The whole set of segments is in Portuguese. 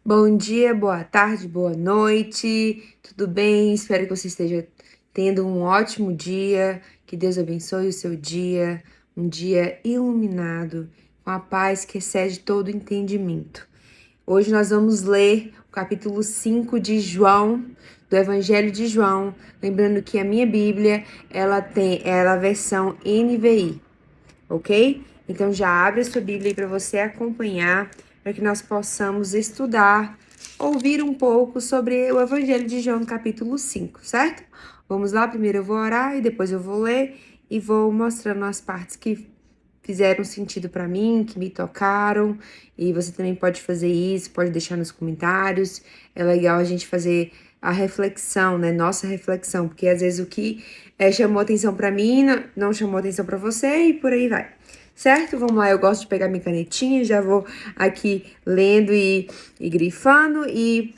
Bom dia, boa tarde, boa noite, tudo bem? Espero que você esteja tendo um ótimo dia, que Deus abençoe o seu dia, um dia iluminado, com a paz que excede todo entendimento. Hoje nós vamos ler o capítulo 5 de João, do Evangelho de João, lembrando que a minha Bíblia, ela é a versão NVI, ok? Então já abre a sua Bíblia aí para você acompanhar, para que nós possamos estudar, ouvir um pouco sobre o Evangelho de João, capítulo 5, certo? Vamos lá, primeiro eu vou orar e depois eu vou ler e vou mostrando as partes que fizeram sentido para mim, que me tocaram, e você também pode fazer isso, pode deixar nos comentários. É legal a gente fazer a reflexão, né? Nossa reflexão, porque às vezes o que chamou atenção para mim não chamou atenção para você e por aí vai. Certo? Vamos lá, eu gosto de pegar minha canetinha, já vou aqui lendo e grifando e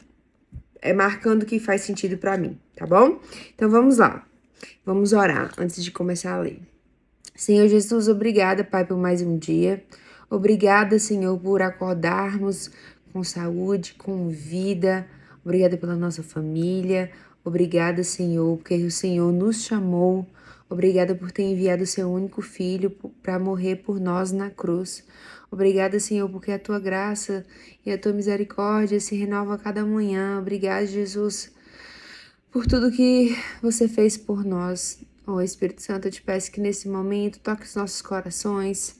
marcando o que faz sentido para mim, tá bom? Então vamos lá. Vamos orar antes de começar a ler. Senhor Jesus, obrigada, Pai, por mais um dia. Obrigada, Senhor, por acordarmos com saúde, com vida. Obrigada pela nossa família. Obrigada, Senhor, porque o Senhor nos chamou. Obrigada por ter enviado o seu único filho para morrer por nós na cruz. Obrigada, Senhor, porque a tua graça e a tua misericórdia se renova a cada manhã. Obrigada, Jesus, por tudo que você fez por nós. Espírito Santo, eu te peço que nesse momento toque os nossos corações,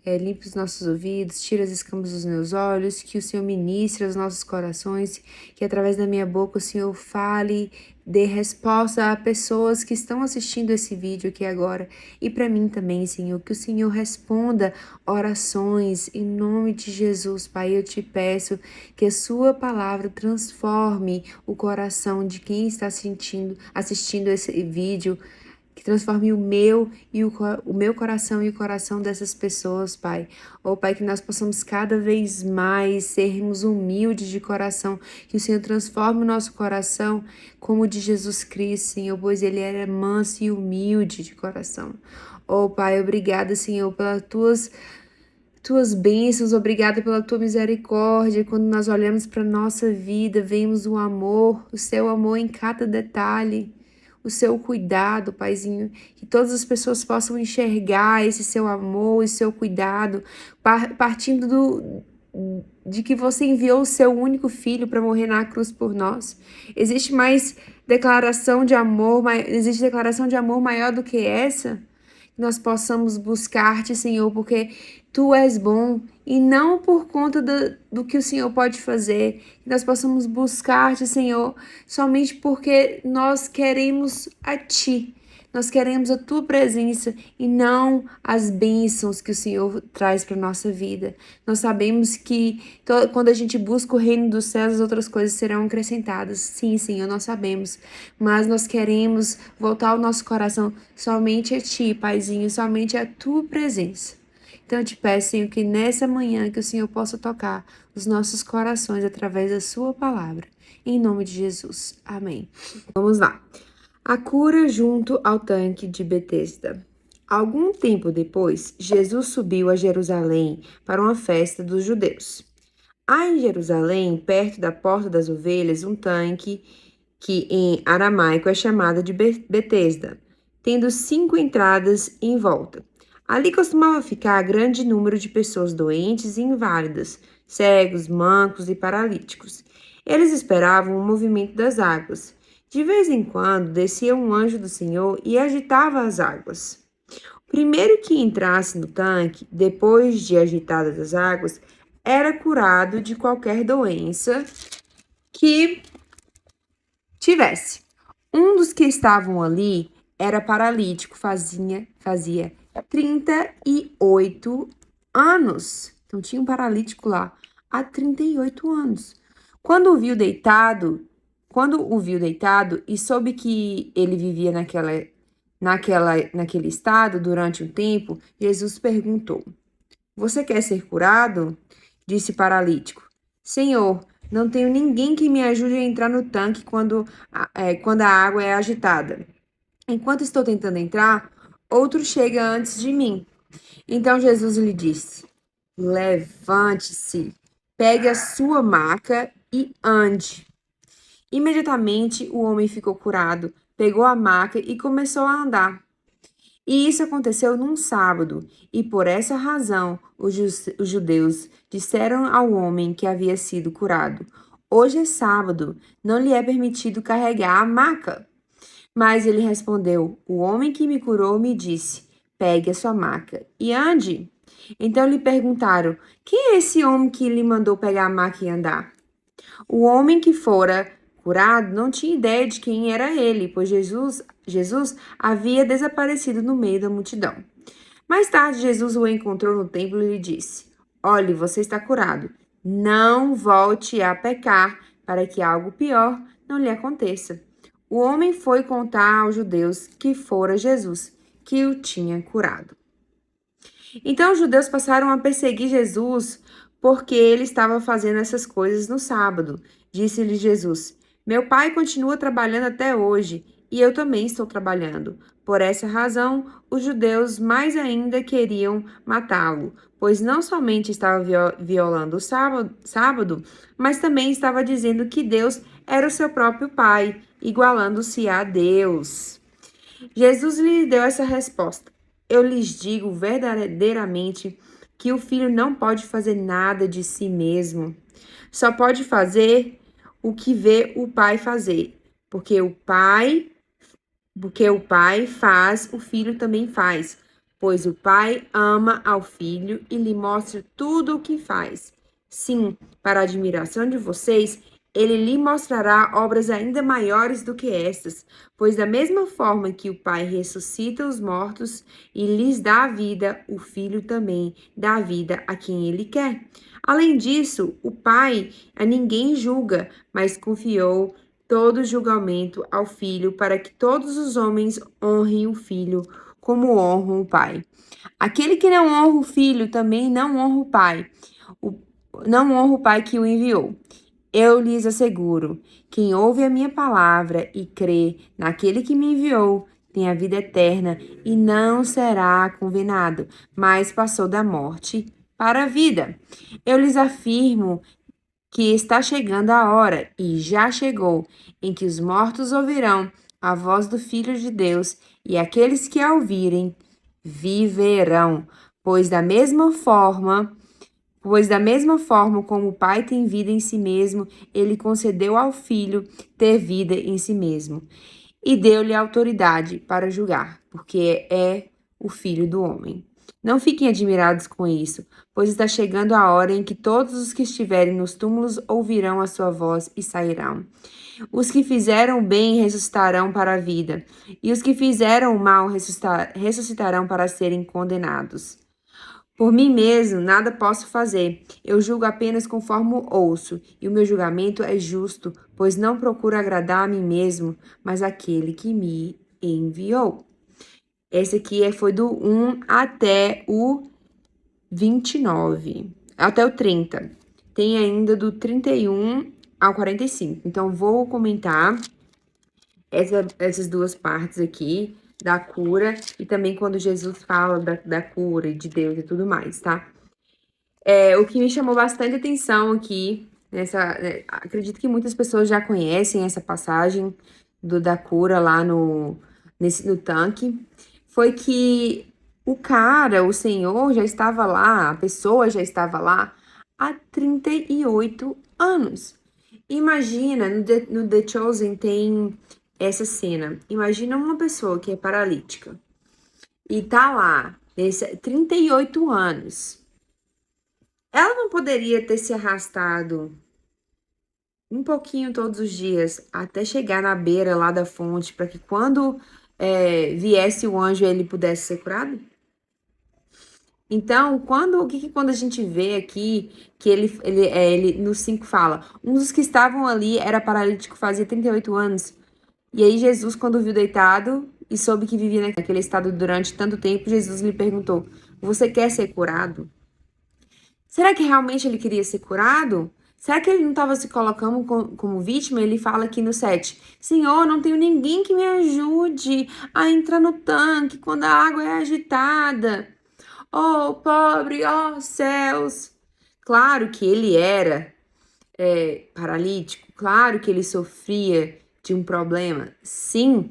limpe os nossos ouvidos, tire as escamas dos meus olhos, que o Senhor ministre os nossos corações, que através da minha boca o Senhor fale, dê resposta a pessoas que estão assistindo esse vídeo aqui agora e para mim também, Senhor, que o Senhor responda orações em nome de Jesus, Pai. Eu te peço que a sua palavra transforme o coração de quem está assistindo esse vídeo, que transforme o meu coração e o coração dessas pessoas, Pai. Pai, que nós possamos cada vez mais sermos humildes de coração, que o Senhor transforme o nosso coração como o de Jesus Cristo, Senhor, pois Ele era manso e humilde de coração. Pai, obrigada, Senhor, pelas tuas bênçãos, obrigada pela tua misericórdia. Quando nós olhamos para nossa vida, vemos o amor, o seu amor em cada detalhe, o seu cuidado, Paizinho, que todas as pessoas possam enxergar esse seu amor e seu cuidado, partindo de que você enviou o seu único filho para morrer na cruz por nós. Existe mais declaração de amor, existe declaração de amor maior do que essa? Que nós possamos buscar-te, Senhor, porque tu és bom e não por conta do que o Senhor pode fazer. Que nós possamos buscar-te, Senhor, somente porque nós queremos a ti. Nós queremos a tua presença e não as bênçãos que o Senhor traz para a nossa vida. Nós sabemos que quando a gente busca o reino dos céus, as outras coisas serão acrescentadas. Sim, Senhor, nós sabemos. Mas nós queremos voltar o nosso coração somente a ti, Paizinho, somente a tua presença. Então eu te peço, Senhor, que nessa manhã que o Senhor possa tocar os nossos corações através da sua palavra. Em nome de Jesus. Amém. Vamos lá. A cura junto ao tanque de Betesda. Algum tempo depois, Jesus subiu a Jerusalém para uma festa dos judeus. Há em Jerusalém, perto da Porta das Ovelhas, um tanque que em aramaico é chamado de Betesda, tendo 5 entradas em volta. Ali costumava ficar grande número de pessoas doentes e inválidas, cegos, mancos e paralíticos. Eles esperavam o movimento das águas. De vez em quando descia um anjo do Senhor e agitava as águas. O primeiro que entrasse no tanque, depois de agitadas as águas, era curado de qualquer doença que tivesse. Um dos que estavam ali era paralítico, fazia 38 anos. Então tinha um paralítico lá há 38 anos. Quando o viu deitado e soube que ele vivia naquele estado durante um tempo, Jesus perguntou: Você quer ser curado? Disse o paralítico. Senhor, não tenho ninguém que me ajude a entrar no tanque quando a água é agitada. Enquanto estou tentando entrar, outro chega antes de mim. Então Jesus lhe disse: Levante-se, pegue a sua maca e ande. Imediatamente o homem ficou curado, pegou a maca e começou a andar. E isso aconteceu num sábado, e por essa razão os judeus disseram ao homem que havia sido curado: Hoje é sábado, não lhe é permitido carregar a maca. Mas ele respondeu: O homem que me curou me disse: Pegue a sua maca e ande. Então lhe perguntaram: Quem é esse homem que lhe mandou pegar a maca e andar? O homem que fora curado não tinha ideia de quem era ele, pois Jesus havia desaparecido no meio da multidão. Mais tarde, Jesus o encontrou no templo e lhe disse: Olhe, você está curado. Não volte a pecar, para que algo pior não lhe aconteça. O homem foi contar aos judeus que fora Jesus que o tinha curado. Então os judeus passaram a perseguir Jesus porque ele estava fazendo essas coisas no sábado. Disse-lhe Jesus: Meu pai continua trabalhando até hoje e eu também estou trabalhando. Por essa razão, os judeus mais ainda queriam matá-lo, pois não somente estava violando o sábado, mas também estava dizendo que Deus era o seu próprio pai, igualando-se a Deus. Jesus lhe deu essa resposta: Eu lhes digo verdadeiramente que o filho não pode fazer nada de si mesmo. Só pode fazer o que vê o pai fazer, porque o pai faz, o filho também faz, pois o pai ama ao filho e lhe mostra tudo o que faz. Sim, para a admiração de vocês, ele lhe mostrará obras ainda maiores do que estas, pois da mesma forma que o pai ressuscita os mortos e lhes dá a vida, o filho também dá vida a quem ele quer. Além disso, o pai a ninguém julga, mas confiou todo julgamento ao filho, para que todos os homens honrem o filho como honram o pai. Aquele que não honra o filho também não honra o pai, não honra o pai que o enviou. Eu lhes asseguro: quem ouve a minha palavra e crê naquele que me enviou tem a vida eterna e não será condenado, mas passou da morte para a vida. Eu lhes afirmo que está chegando a hora, e já chegou, em que os mortos ouvirão a voz do Filho de Deus, e aqueles que a ouvirem viverão. Pois da mesma forma como o Pai tem vida em si mesmo, ele concedeu ao Filho ter vida em si mesmo, e deu-lhe autoridade para julgar, porque é o Filho do homem. Não fiquem admirados com isso, pois está chegando a hora em que todos os que estiverem nos túmulos ouvirão a sua voz e sairão. Os que fizeram bem ressuscitarão para a vida, e os que fizeram mal ressuscitarão para serem condenados. Por mim mesmo, nada posso fazer. Eu julgo apenas conforme ouço, e o meu julgamento é justo, pois não procuro agradar a mim mesmo, mas aquele que me enviou. Esse aqui foi do 1 até o 29, até o 30. Tem ainda do 31 ao 45. Então, vou comentar essas duas partes aqui da cura e também quando Jesus fala da cura e de Deus e tudo mais, tá? O que me chamou bastante atenção aqui, acredito que muitas pessoas já conhecem essa passagem da cura lá no tanque, foi que o Senhor já estava lá, a pessoa já estava lá há 38 anos. Imagina, no The Chosen tem essa cena. Imagina uma pessoa que é paralítica e tá lá, 38 anos. Ela não poderia ter se arrastado um pouquinho todos os dias até chegar na beira lá da fonte para que quando viesse o anjo ele pudesse ser curado? Então, quando a gente vê aqui que ele no 5 fala, um dos que estavam ali era paralítico, fazia 38 anos. E aí Jesus, quando viu deitado e soube que vivia naquele estado durante tanto tempo, Jesus lhe perguntou: Você quer ser curado? Será que realmente ele queria ser curado? Será que ele não estava se colocando como vítima? Ele fala aqui no 7: Senhor, não tenho ninguém que me ajude a entrar no tanque quando a água é agitada. Oh, pobre, oh, céus! Claro que ele era paralítico, claro que ele sofria de um problema, sim,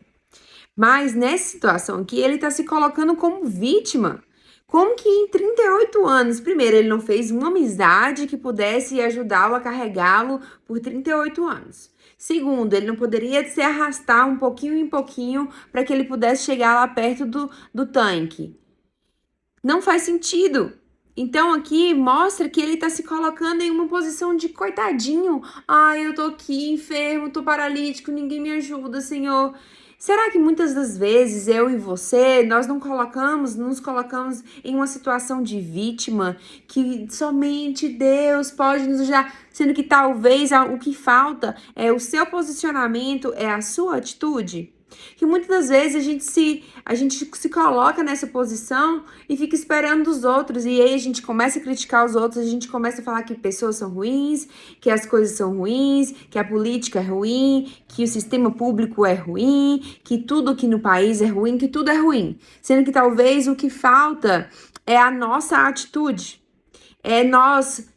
mas nessa situação aqui ele está se colocando como vítima. Como que em 38 anos, primeiro, ele não fez uma amizade que pudesse ajudá-lo a carregá-lo por 38 anos. Segundo, ele não poderia se arrastar um pouquinho em pouquinho para que ele pudesse chegar lá perto do tanque. Não faz sentido. Então aqui mostra que ele está se colocando em uma posição de coitadinho. Ai, eu tô aqui enfermo, tô paralítico, ninguém me ajuda, Senhor. Será que muitas das vezes eu e você, nós nos colocamos em uma situação de vítima que somente Deus pode nos ajudar, sendo que talvez o que falta é o seu posicionamento, é a sua atitude? Que muitas das vezes a gente se coloca nessa posição e fica esperando dos outros, e aí a gente começa a criticar os outros, a gente começa a falar que pessoas são ruins, que as coisas são ruins, que a política é ruim, que o sistema público é ruim, que tudo aqui no país é ruim, que tudo é ruim. Sendo que talvez o que falta é a nossa atitude, é nós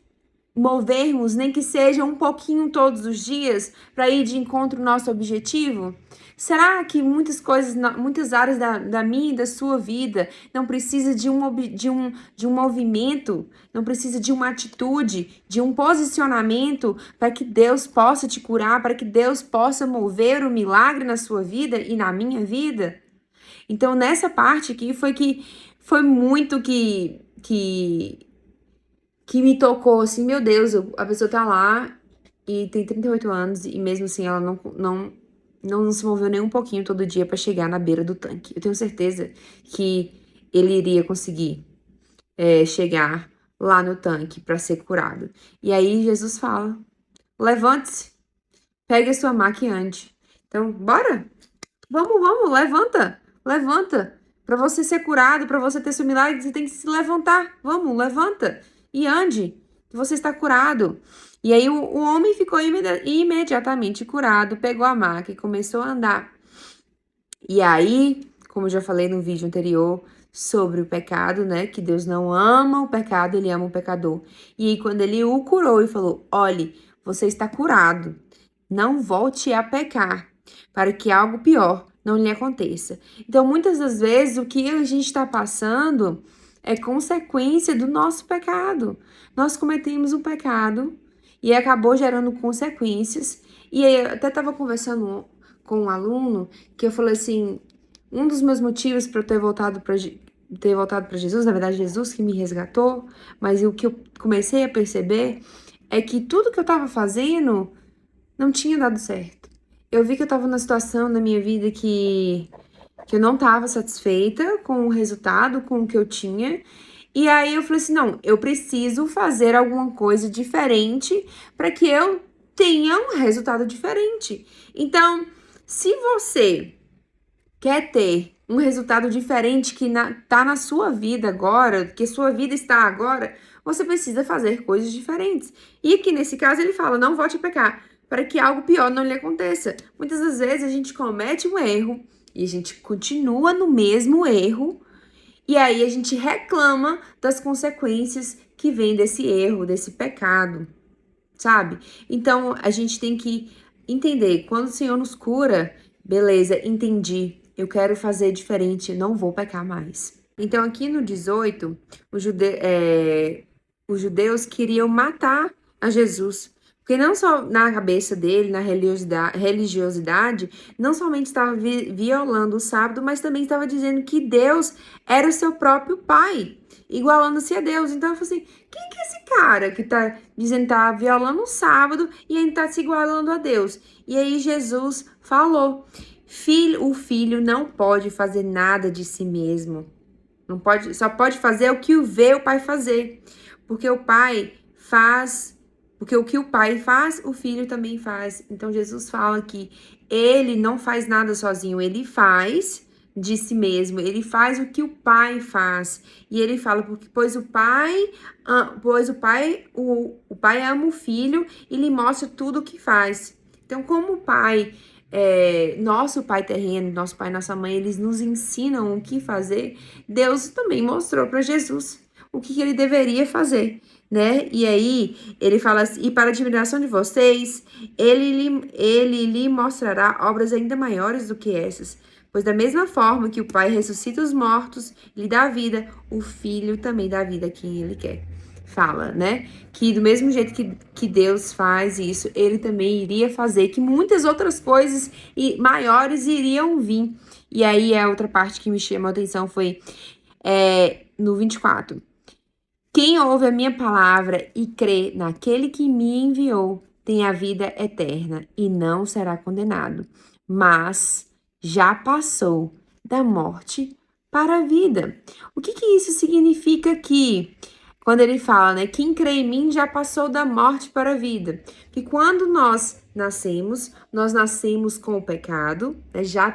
movermos, nem que seja um pouquinho todos os dias, para ir de encontro ao nosso objetivo? Será que muitas coisas, muitas áreas da minha e da sua vida não precisa de um movimento, não precisa de uma atitude, de um posicionamento para que Deus possa te curar, para que Deus possa mover o milagre na sua vida e na minha vida? Então, nessa parte aqui foi muito que me tocou, assim, meu Deus, a pessoa tá lá e tem 38 anos e mesmo assim ela não se moveu nem um pouquinho todo dia para chegar na beira do tanque. Eu tenho certeza que ele iria conseguir chegar lá no tanque para ser curado. E aí Jesus fala, levante-se, pegue a sua maca e ande. Então, bora! Vamos, levanta. Para você ser curado, para você ter seu milagre, você tem que se levantar. Vamos, levanta e ande. Você está curado. E aí o homem ficou imediatamente curado, pegou a maca e começou a andar. E aí, como eu já falei no vídeo anterior sobre o pecado, né? Que Deus não ama o pecado, ele ama o pecador. E aí, quando ele o curou e falou: olhe, você está curado, não volte a pecar, para que algo pior não lhe aconteça. Então, muitas das vezes, o que a gente está passando é consequência do nosso pecado. Nós cometemos um pecado e acabou gerando consequências. E aí, eu até estava conversando com um aluno que eu falei assim, um dos meus motivos para eu ter voltado para Jesus, na verdade, Jesus que me resgatou, mas o que eu comecei a perceber é que tudo que eu estava fazendo não tinha dado certo. Eu vi que eu estava numa situação na minha vida que eu não estava satisfeita com o resultado, com o que eu tinha. E aí eu falei assim, não, eu preciso fazer alguma coisa diferente para que eu tenha um resultado diferente. Então, se você quer ter um resultado diferente que tá na sua vida agora, que sua vida está agora, você precisa fazer coisas diferentes. E aqui nesse caso ele fala, não volte a pecar, para que algo pior não lhe aconteça. Muitas das vezes a gente comete um erro e a gente continua no mesmo erro, e aí a gente reclama das consequências que vêm desse erro, desse pecado, sabe? Então a gente tem que entender, quando o Senhor nos cura, beleza, entendi, eu quero fazer diferente, não vou pecar mais. Então aqui no 18, os judeus queriam matar a Jesus. Porque não só na cabeça dele, na religiosidade, não somente estava violando o sábado, mas também estava dizendo que Deus era o seu próprio pai, igualando-se a Deus. Então eu falei assim, quem que é esse cara que tá dizendo que tá violando o sábado e ainda tá se igualando a Deus? E aí Jesus falou, o filho não pode fazer nada de si mesmo. Não pode, só pode fazer o que vê o pai fazer. Porque o pai faz, porque o que o pai faz, o filho também faz. Então Jesus fala que ele não faz nada sozinho, ele faz de si mesmo, ele faz o que o pai faz. E ele fala, porque o pai ama o filho e lhe mostra tudo o que faz. Então, como o pai, nosso pai terreno, nosso pai, nossa mãe, eles nos ensinam o que fazer, Deus também mostrou para Jesus o que ele deveria fazer. né? E aí, ele fala assim, e para a admiração de vocês, ele lhe mostrará obras ainda maiores do que essas. Pois da mesma forma que o Pai ressuscita os mortos, lhe dá vida, o Filho também dá vida a quem ele quer. Fala, né? Que do mesmo jeito que Deus faz isso, ele também iria fazer, que muitas outras coisas maiores iriam vir. E aí, a outra parte que me chamou a atenção foi no 24. Quem ouve a minha palavra e crê naquele que me enviou tem a vida eterna e não será condenado, mas já passou da morte para a vida. O que isso significa aqui? Quando ele fala, né? Quem crê em mim já passou da morte para a vida. Que quando nós nascemos com o pecado, né, já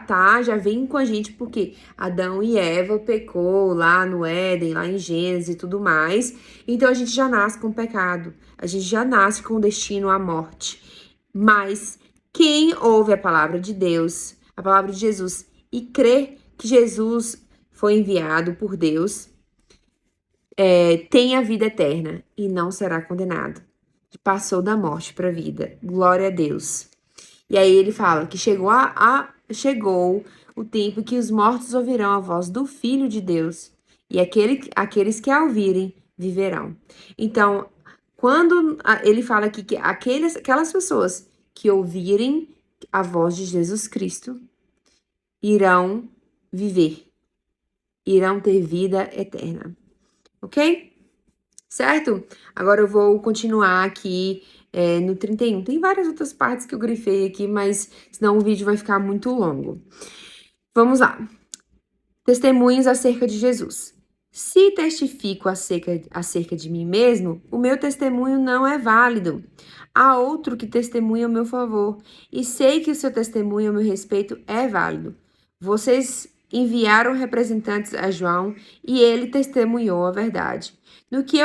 vem com a gente, porque Adão e Eva pecou lá no Éden, lá em Gênesis e tudo mais. Então a gente já nasce com o pecado, a gente já nasce com o destino à morte. Mas quem ouve a palavra de Deus, a palavra de Jesus, e crê que Jesus foi enviado por Deus, tem a vida eterna e não será condenado. Passou da morte para a vida. Glória a Deus. E aí ele fala que chegou o tempo que os mortos ouvirão a voz do Filho de Deus, e aqueles que a ouvirem viverão. Então, quando ele fala aqui que aquelas pessoas que ouvirem a voz de Jesus Cristo irão viver, irão ter vida eterna. Ok? Certo? Agora eu vou continuar aqui no 31. Tem várias outras partes que eu grifei aqui, mas senão o vídeo vai ficar muito longo. Vamos lá. Testemunhos acerca de Jesus. Se testifico acerca de mim mesmo, o meu testemunho não é válido. Há outro que testemunha ao meu favor, e sei que o seu testemunho a meu respeito é válido. Vocês enviaram representantes a João, e ele testemunhou a verdade. Não que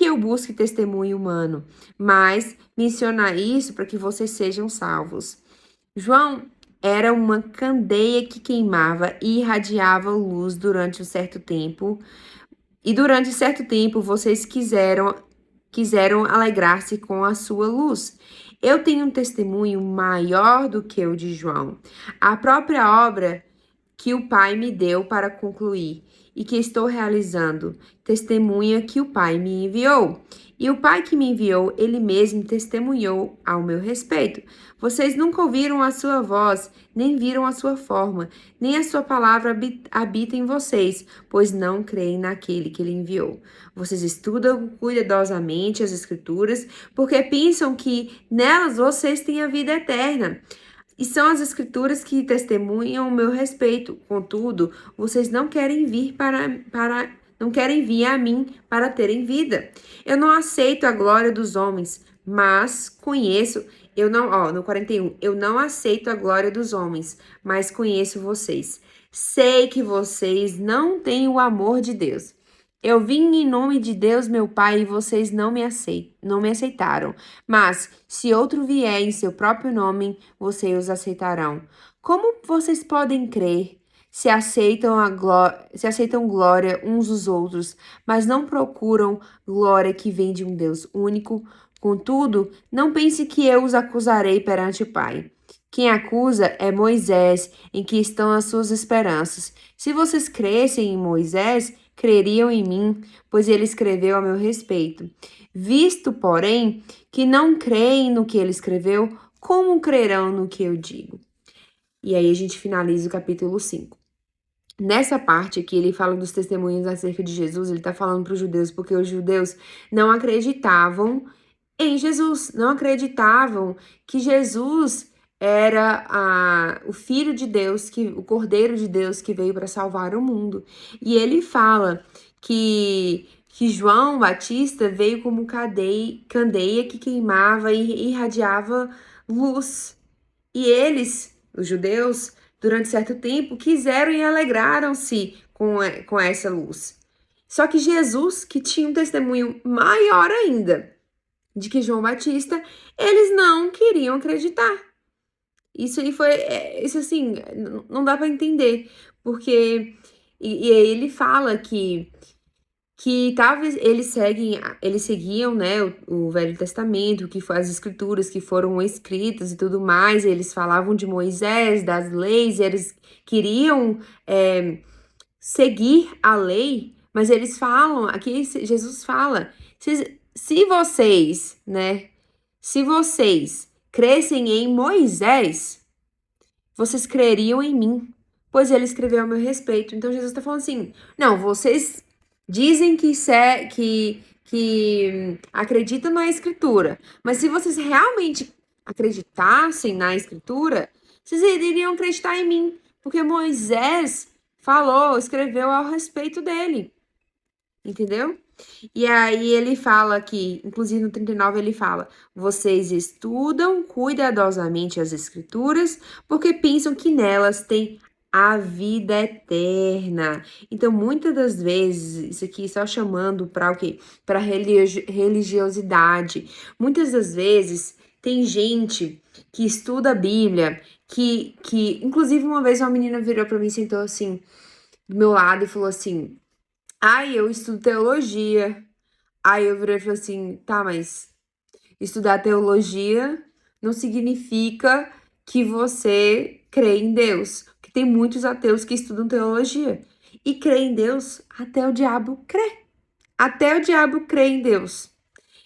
eu busque testemunho humano, mas mencionar isso para que vocês sejam salvos. João era uma candeia que queimava e irradiava luz durante um certo tempo. E durante certo tempo vocês quiseram alegrar-se com a sua luz. Eu tenho um testemunho maior do que o de João. A própria obra que o Pai me deu para concluir e que estou realizando, testemunha que o Pai me enviou. E o Pai que me enviou, ele mesmo testemunhou ao meu respeito. Vocês nunca ouviram a sua voz, nem viram a sua forma, nem a sua palavra habita em vocês, pois não creem naquele que ele enviou. Vocês estudam cuidadosamente as Escrituras, porque pensam que nelas vocês têm a vida eterna. E são as escrituras que testemunham o meu respeito. Contudo, vocês não querem não querem vir a mim para terem vida. Eu não aceito a glória dos homens, mas conheço, no 41, eu não aceito a glória dos homens, mas conheço vocês. Sei que vocês não têm o amor de Deus. Eu vim em nome de Deus, meu Pai, e vocês não me aceitaram. Mas, se outro vier em seu próprio nome, vocês os aceitarão. Como vocês podem crer se aceitam glória uns dos outros, mas não procuram glória que vem de um Deus único? Contudo, não pense que eu os acusarei perante o Pai. Quem acusa é Moisés, em que estão as suas esperanças. Se vocês crescem em Moisés, creriam em mim, pois ele escreveu a meu respeito. Visto, porém, que não creem no que ele escreveu, como crerão no que eu digo? E aí a gente finaliza o capítulo 5. Nessa parte aqui, ele fala dos testemunhos acerca de Jesus, ele está falando para os judeus, porque os judeus não acreditavam em Jesus, não acreditavam que Jesus era o Filho de Deus, o Cordeiro de Deus que veio para salvar o mundo. E ele fala que João Batista veio como candeia que queimava e irradiava luz. E eles, os judeus, durante certo tempo, quiseram e alegraram-se com essa luz. Só que Jesus, que tinha um testemunho maior ainda de que João Batista, eles não queriam acreditar. Isso aí foi, isso assim, não dá para entender, porque e aí ele fala que que eles seguiam, né, o Velho Testamento, que foi as escrituras que foram escritas e tudo mais, eles falavam de Moisés, das leis, eles queriam seguir a lei, mas eles falam, aqui Jesus fala, se vocês, né, se vocês crescem em Moisés, vocês creriam em mim, pois ele escreveu a meu respeito. Então Jesus está falando assim: não, vocês dizem que acreditam na Escritura, mas se vocês realmente acreditassem na Escritura, vocês iriam acreditar em mim, porque Moisés falou, escreveu ao respeito dele, entendeu? E aí ele fala aqui, inclusive no 39 ele fala: vocês estudam cuidadosamente as escrituras, porque pensam que nelas tem a vida eterna. Então, muitas das vezes, isso aqui só chamando para o quê? Para religiosidade. Muitas das vezes tem gente que estuda a Bíblia, inclusive uma vez uma menina virou para mim, sentou assim do meu lado e falou assim: ai, eu estudo teologia. Aí eu virei e falei assim, tá, mas estudar teologia não significa que você crê em Deus. Porque tem muitos ateus que estudam teologia. E crê em Deus, até o diabo crê. Até o diabo crê em Deus.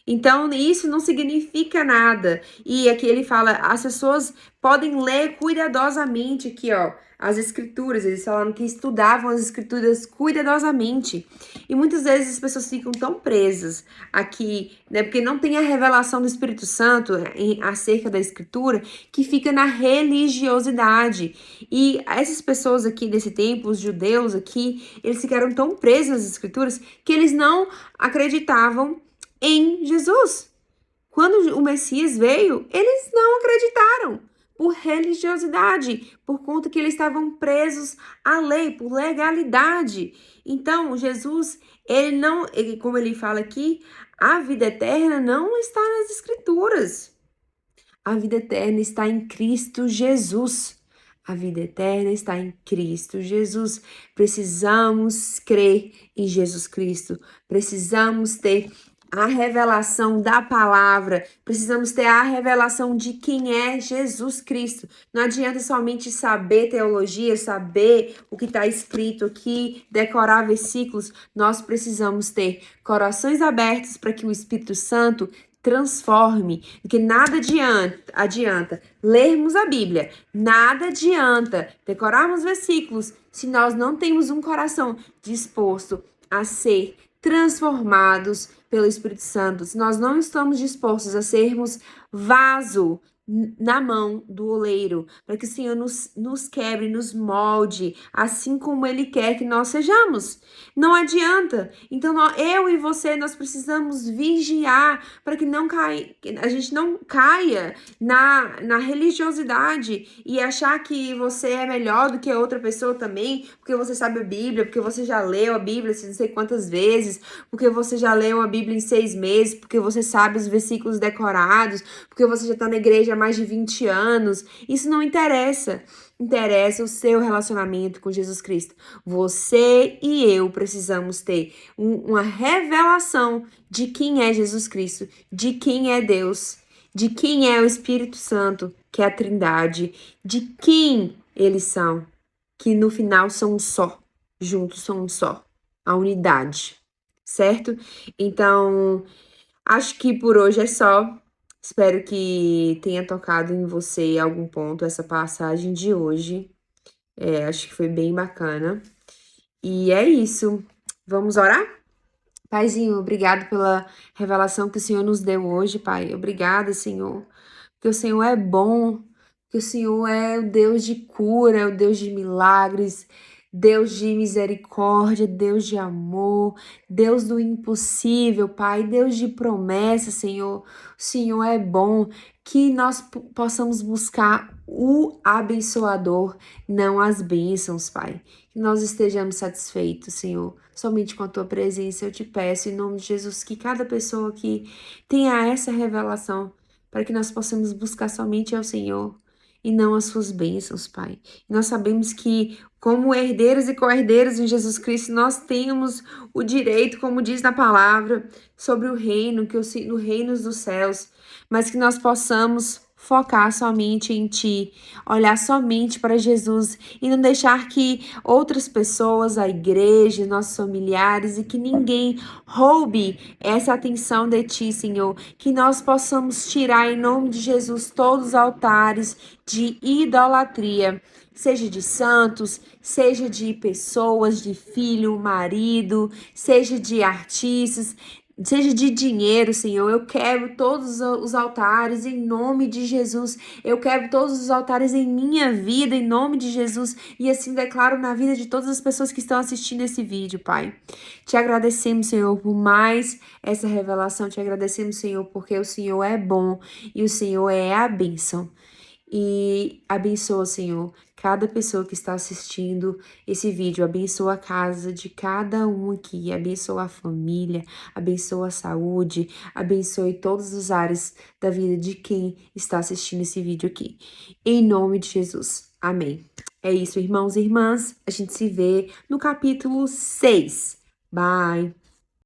Então, isso não significa nada. E aqui ele fala, as pessoas podem ler cuidadosamente aqui, ó, as escrituras. Eles falaram que estudavam as escrituras cuidadosamente. E muitas vezes as pessoas ficam tão presas aqui, né, porque não tem a revelação do Espírito Santo acerca da escritura, que fica na religiosidade. E essas pessoas aqui desse tempo, os judeus aqui, eles ficaram tão presos nas escrituras que eles não acreditavam em Jesus. Quando o Messias veio, eles não acreditaram por religiosidade, por conta que eles estavam presos à lei, por legalidade. Então, Jesus, como ele fala aqui, a vida eterna não está nas escrituras. A vida eterna está em Cristo Jesus. A vida eterna está em Cristo Jesus. Precisamos crer em Jesus Cristo. Precisamos ter a revelação da palavra, precisamos ter a revelação de quem é Jesus Cristo. Não adianta somente saber teologia, saber o que está escrito aqui, decorar versículos. Nós precisamos ter corações abertos para que o Espírito Santo transforme, porque nada adianta lermos a Bíblia, nada adianta decorarmos versículos se nós não temos um coração disposto a ser transformados pelo Espírito Santo, se nós não estamos dispostos a sermos vaso na mão do oleiro, para que o Senhor nos quebre, nos molde, assim como Ele quer que nós sejamos. Não adianta. Então, eu e você, nós precisamos vigiar para que a gente não caia na religiosidade e achar que você é melhor do que a outra pessoa também, porque você sabe a Bíblia, porque você já leu a Bíblia não sei quantas vezes, porque você já leu a Bíblia em 6 meses, porque você sabe os versículos decorados, porque você já está na igreja há mais de 20 anos. Isso não interessa. Interessa o seu relacionamento com Jesus Cristo. Você e eu precisamos ter uma revelação de quem é Jesus Cristo, de quem é Deus, de quem é o Espírito Santo, que é a Trindade, de quem eles são, que no final são um só, juntos são um só, a unidade, certo? Então, acho que por hoje é só. Espero que tenha tocado em você em algum ponto essa passagem de hoje. Acho que foi bem bacana. E é isso. Vamos orar? Paizinho, obrigado pela revelação que o Senhor nos deu hoje, Pai. Obrigada, Senhor. Porque o Senhor é bom, que o Senhor é o Deus de cura, é o Deus de milagres, Deus de misericórdia, Deus de amor, Deus do impossível, Pai, Deus de promessa, Senhor. O Senhor é bom, que nós possamos buscar o abençoador, não as bênçãos, Pai. Que nós estejamos satisfeitos, Senhor, somente com a Tua presença. Eu te peço, em nome de Jesus, que cada pessoa que tenha essa revelação, para que nós possamos buscar somente ao Senhor e não as suas bênçãos, Pai. E nós sabemos que, como herdeiros e co-herdeiros em Jesus Cristo, nós temos o direito, como diz na palavra, sobre o reino, que o reino dos céus, mas que nós possamos focar somente em Ti, olhar somente para Jesus e não deixar que outras pessoas, a igreja, nossos familiares e que ninguém roube essa atenção de Ti, Senhor. Que nós possamos tirar em nome de Jesus todos os altares de idolatria, seja de santos, seja de pessoas, de filho, marido, seja de artistas, seja de dinheiro, Senhor. Eu quebro todos os altares em nome de Jesus. Eu quebro todos os altares em minha vida em nome de Jesus e assim declaro na vida de todas as pessoas que estão assistindo esse vídeo, Pai. Te agradecemos, Senhor, por mais essa revelação. Te agradecemos, Senhor, porque o Senhor é bom e o Senhor é a bênção. E abençoa, Senhor, cada pessoa que está assistindo esse vídeo. Abençoa a casa de cada um aqui. Abençoa a família, abençoa a saúde, abençoe todas as áreas da vida de quem está assistindo esse vídeo aqui. Em nome de Jesus. Amém. É isso, irmãos e irmãs. A gente se vê no capítulo 6. Bye!